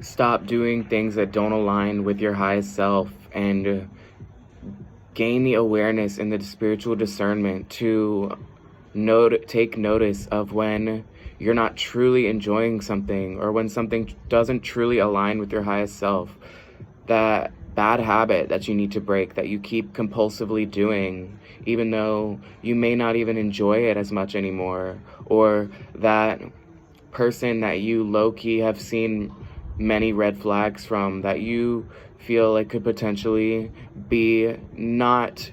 stop doing things that don't align with your highest self, and gain the awareness and the spiritual discernment to take notice of when you're not truly enjoying something, or when something doesn't truly align with your highest self. That bad habit that you need to break, that you keep compulsively doing, even though you may not even enjoy it as much anymore, or that person that you low-key have seen many red flags from, that you feel like could potentially be not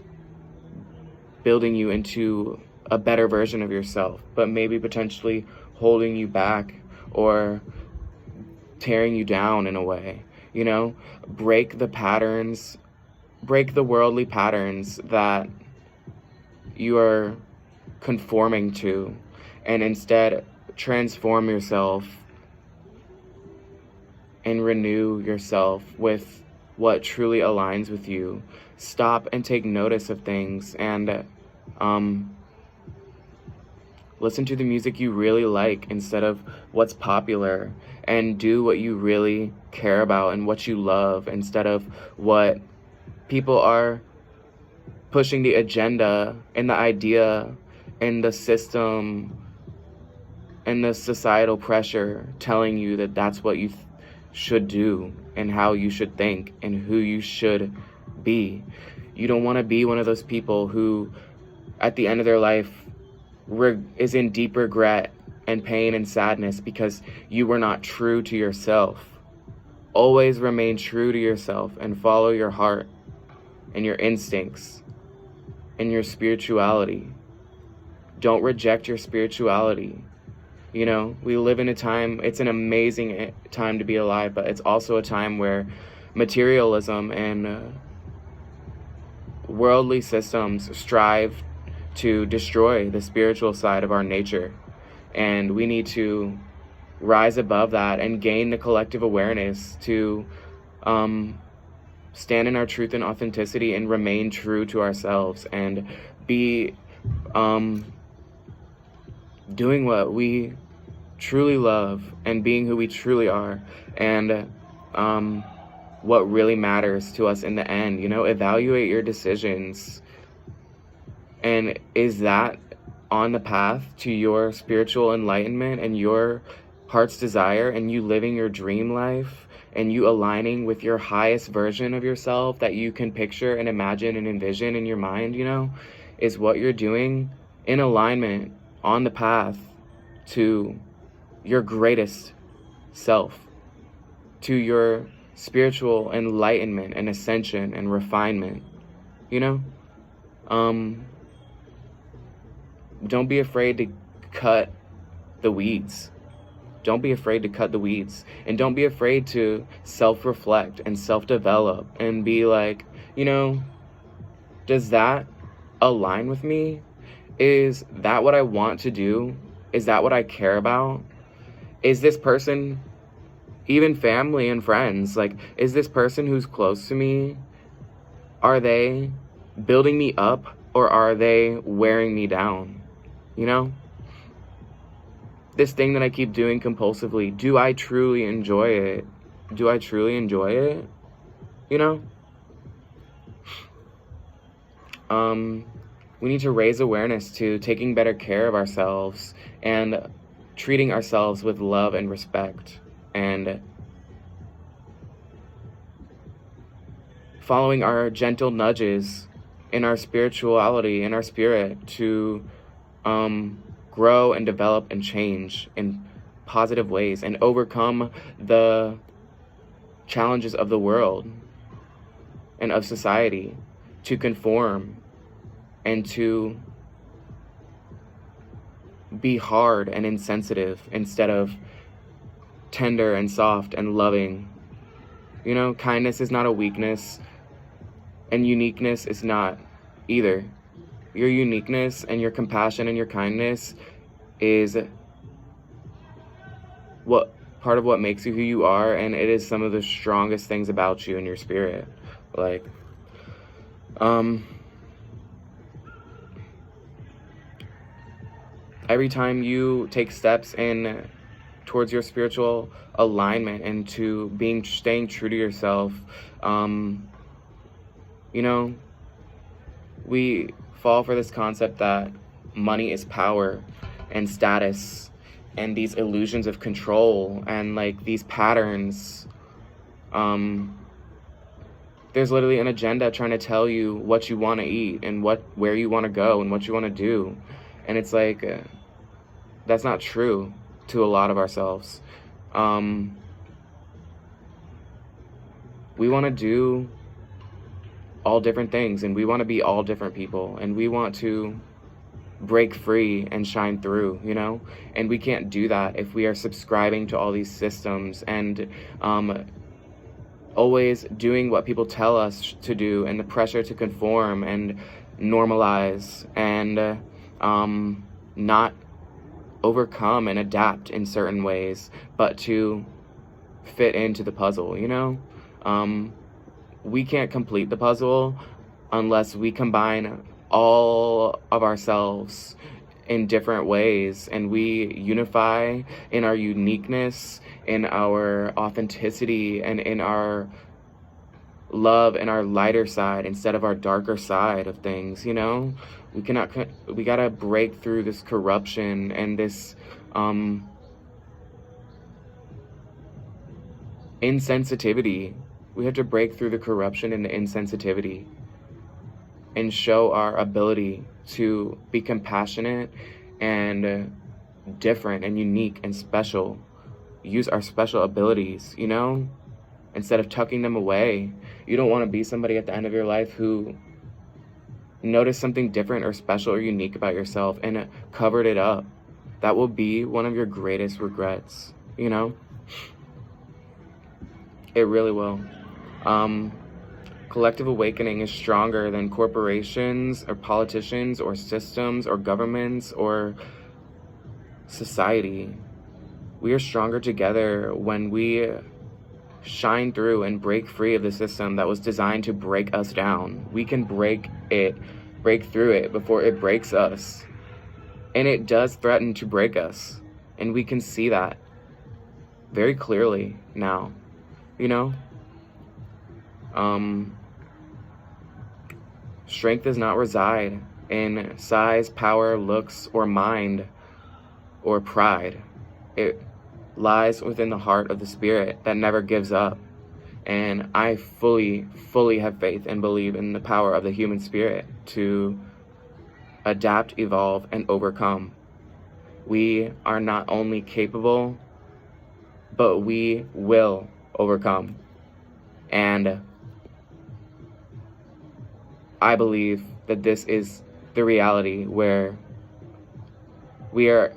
building you into a better version of yourself, but maybe potentially holding you back or tearing you down in a way. Break the patterns, break the worldly patterns that you are conforming to, and instead transform yourself and renew yourself with what truly aligns with you. Stop and take notice of things, and listen to the music you really like instead of what's popular, and do what you really care about and what you love instead of what people are pushing, the agenda and the idea and the system and the societal pressure telling you that that's what you should do and how you should think and who you should be. You don't want to be one of those people who at the end of their life is in deep regret and pain and sadness because you were not true to yourself. Always remain true to yourself and follow your heart and your instincts and your spirituality. Don't reject your spirituality. We live in a time, it's an amazing time to be alive, but it's also a time where materialism and worldly systems strive to destroy the spiritual side of our nature. And we need to rise above that and gain the collective awareness to stand in our truth and authenticity and remain true to ourselves and be doing what we truly love and being who we truly are, and what really matters to us in the end. Evaluate your decisions, and is that on the path to your spiritual enlightenment and your heart's desire, and you living your dream life, and you aligning with your highest version of yourself that you can picture and imagine and envision in your mind? Is what you're doing in alignment on the path to your greatest self, to your spiritual enlightenment and ascension and refinement? Don't be afraid to cut the weeds. Don't be afraid to cut the weeds. And don't be afraid to self-reflect and self-develop and be like, does that align with me? Is that what I want to do? Is that what I care about? Is this person, even family and friends, is this person who's close to me, are they building me up or are they wearing me down? This thing that I keep doing compulsively, do I truly enjoy it? Do I truly enjoy it? We need to raise awareness to taking better care of ourselves and treating ourselves with love and respect, and following our gentle nudges in our spirituality, in our spirit, to grow and develop and change in positive ways and overcome the challenges of the world and of society, to conform and to be hard and insensitive instead of tender and soft and loving. Kindness is not a weakness, and uniqueness is not either. Your uniqueness and your compassion and your kindness is part of what makes you who you are, and it is some of the strongest things about you and your spirit. Every time you take steps in towards your spiritual alignment and to staying true to yourself. You know, we fall for this concept that money is power and status and these illusions of control and like these patterns. There's literally an agenda trying to tell you what you want to eat and where you want to go and what you want to do. And it's like, that's not true to a lot of ourselves. We want to do all different things, and we want to be all different people, and we want to break free and shine through, you know? And we can't do that if we are subscribing to all these systems and always doing what people tell us to do, and the pressure to conform and normalize and not overcome and adapt in certain ways, but to fit into the puzzle, you know? We can't complete the puzzle unless we combine all of ourselves in different ways, and we unify in our uniqueness, in our authenticity, and in our love and our lighter side instead of our darker side of things, you know? We gotta break through this corruption and this insensitivity. We have to break through the corruption and the insensitivity and show our ability to be compassionate and different and unique and special. Use our special abilities, you know, instead of tucking them away. You don't want to be somebody at the end of your life who noticed something different or special or unique about yourself and covered it up. That will be one of your greatest regrets, you know? It really will. Collective awakening is stronger than corporations or politicians or systems or governments or society. We are stronger together when we shine through and break free of the system that was designed to break us down. We can break through it before it breaks us. And it does threaten to break us. And we can see that very clearly now, you know? Strength does not reside in size, power, looks, or mind, or pride. It lies within the heart of the spirit that never gives up. And I fully have faith and believe in the power of the human spirit to adapt, evolve, and overcome. We are not only capable, but we will overcome. And I believe that this is the reality where we are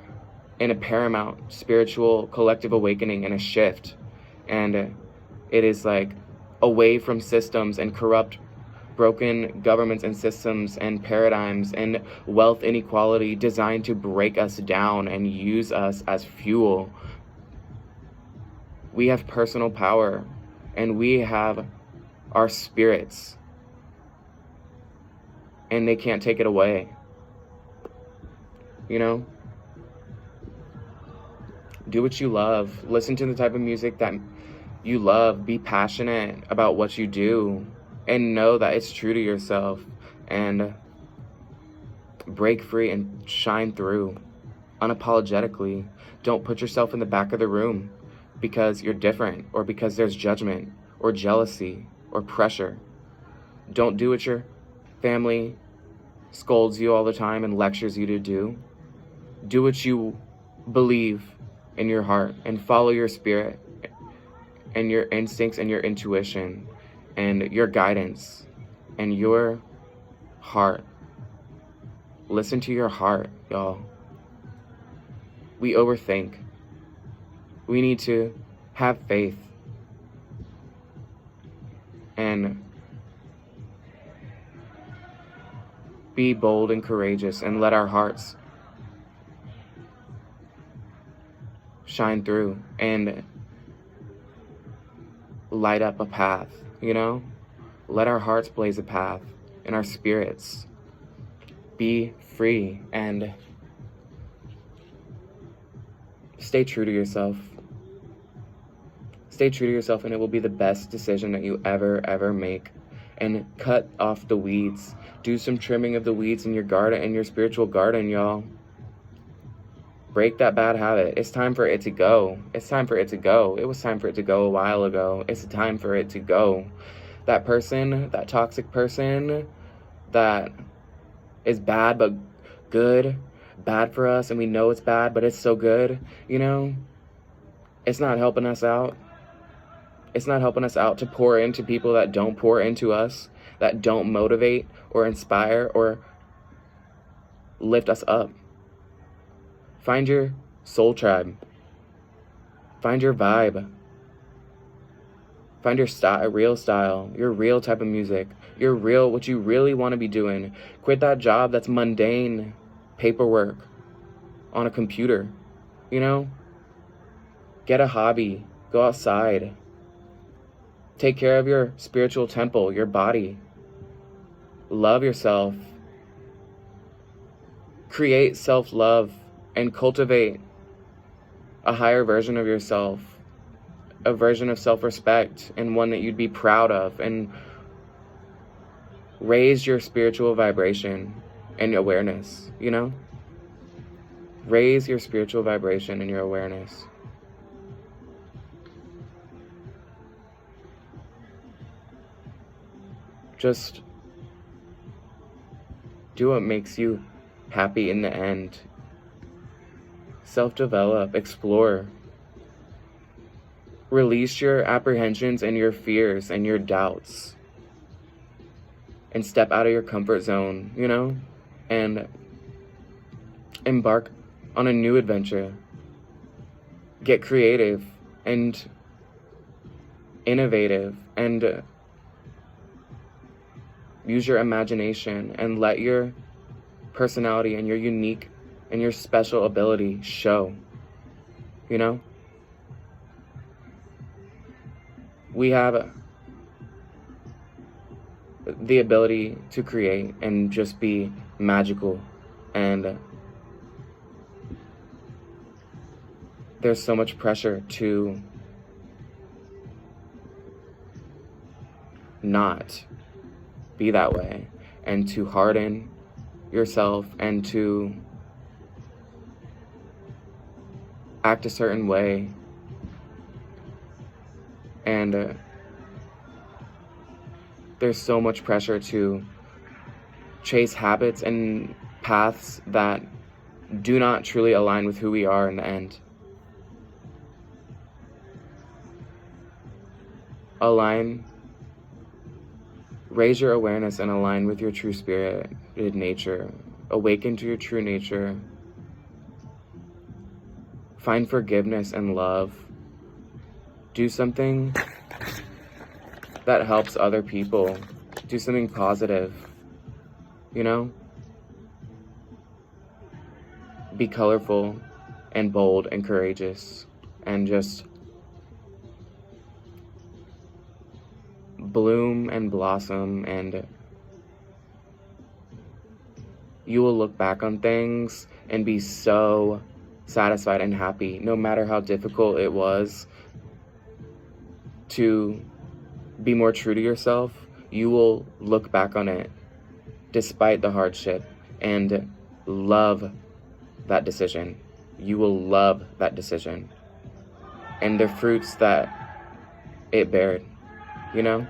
in a paramount spiritual collective awakening and a shift. And it is like away from systems and corrupt, broken governments and systems and paradigms and wealth inequality designed to break us down and use us as fuel. We have personal power, and we have our spirits, and they can't take it away, you know? Do what you love. Listen to the type of music that you love. Be passionate about what you do, and know that it's true to yourself, and break free and shine through unapologetically. Don't put yourself in the back of the room because you're different, or because there's judgment or jealousy or pressure. Don't do what your family scolds you all the time and lectures you to do. Do what you believe in your heart, and follow your spirit and your instincts and your intuition and your guidance and your heart. Listen to your heart, y'all. We overthink. We need to have faith and be bold and courageous, and let our hearts shine through and light up a path, you know? Let our hearts blaze a path and our spirits be free and Stay true to yourself. Stay true to yourself, and it will be the best decision that you ever make. And cut off the weeds. Do some trimming of the weeds in your garden, in your spiritual garden, y'all. Break that bad habit. It's time for it to go. It's time for it to go. It was time for it to go a while ago. It's time for it to go. That person, that toxic person that is bad but good, bad for us, and we know it's bad, but it's so good, you know? It's not helping us out. It's not helping us out to pour into people that don't pour into us, that don't motivate or inspire or lift us up. Find your soul tribe. Find your vibe. Find your style, real style, your real type of music, your real, what you really want to be doing. Quit that job that's mundane paperwork on a computer, you know? Get a hobby. Go outside. Take care of your spiritual temple, your body. Love yourself. Create self-love and cultivate a higher version of yourself, a version of self-respect, and one that you'd be proud of, and raise your spiritual vibration and awareness, you know? Raise your spiritual vibration and your awareness. Just do what makes you happy in the end. Self-develop, explore. Release your apprehensions and your fears and your doubts. And step out of your comfort zone, you know? And embark on a new adventure. Get creative and innovative and use your imagination and let your personality and your unique and your special ability show, you know? We have the ability to create and just be magical, and there's so much pressure to not be that way and to harden yourself and to act a certain way, and there's so much pressure to chase habits and paths that do not truly align with who we are in the end. Raise your awareness and align with your true spirited nature. Awaken to your true nature. Find forgiveness and love. Do something that helps other people. Do something positive, you know? Be colorful and bold and courageous, and just bloom and blossom, and you will look back on things and be so satisfied and happy, no matter how difficult it was to be more true to yourself. You will look back on it despite the hardship and love that decision. You will love that decision and the fruits that it bared, you know?